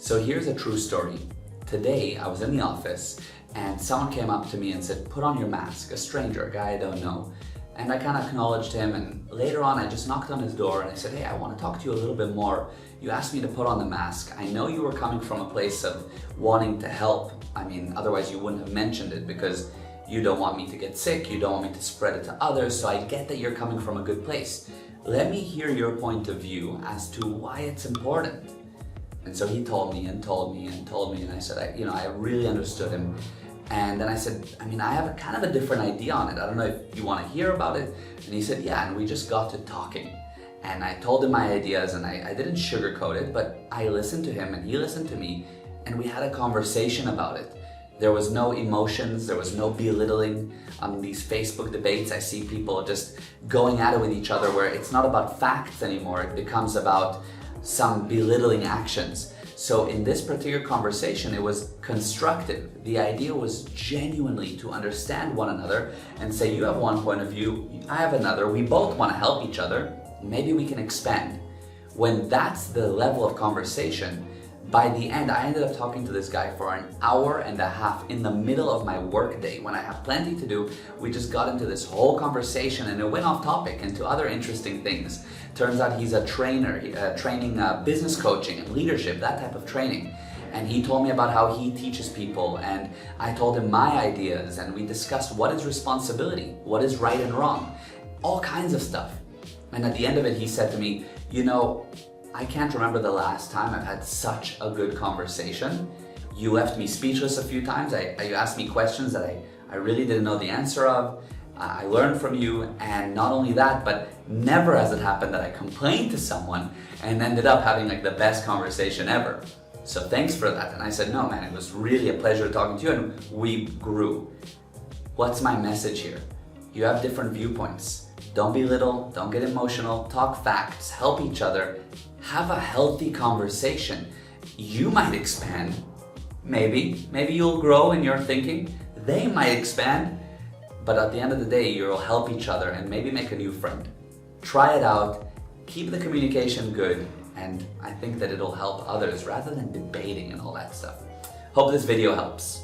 So here's a true story. Today I was in the office and someone came up to me and said, "Put on your mask," a stranger, a guy I don't know. And I kind of acknowledged him, and later on I just knocked on his door and I said, "Hey, I want to talk to you a little bit more. You asked me to put on the mask. I know you were coming from a place of wanting to help. I mean, otherwise you wouldn't have mentioned it because you don't want me to get sick, you don't want me to spread it to others, so I get that you're coming from a good place. Let me hear your point of view as to why it's important." And so he told me and told me and told me, and I said, I really understood him. And then I said, I have a kind of a different idea on it. I don't know if you want to hear about it. And he said, yeah, and we just got to talking. And I told him my ideas, and I didn't sugarcoat it, but I listened to him and he listened to me, and we had a conversation about it. There was no emotions, there was no belittling. On these Facebook debates, I see people just going at it with each other where it's not about facts anymore, it becomes about some belittling actions. So in this particular conversation, it was constructive. The idea was genuinely to understand one another and say, you have one point of view, I have another, we both want to help each other, maybe we can expand. When that's the level of conversation, by the end, I ended up talking to this guy for an hour and a half in the middle of my work day when I have plenty to do. We just got into this whole conversation and it went off topic into other interesting things. Turns out he's a trainer, training business coaching and leadership, that type of training. And he told me about how he teaches people, and I told him my ideas, and we discussed what is responsibility, what is right and wrong, all kinds of stuff. And at the end of it, he said to me, I can't remember the last time I've had such a good conversation. You left me speechless a few times. You asked me questions that I really didn't know the answer of. I learned from you, and not only that, but never has it happened that I complained to someone and ended up having like the best conversation ever. So thanks for that. And I said, no man, it was really a pleasure talking to you, and we grew. What's my message here? You have different viewpoints. Don't belittle, don't get emotional, talk facts, help each other, have a healthy conversation. You might expand, maybe you'll grow in your thinking, they might expand, but at the end of the day, you'll help each other and maybe make a new friend. Try it out, keep the communication good, and I think that it'll help others rather than debating and all that stuff. Hope this video helps.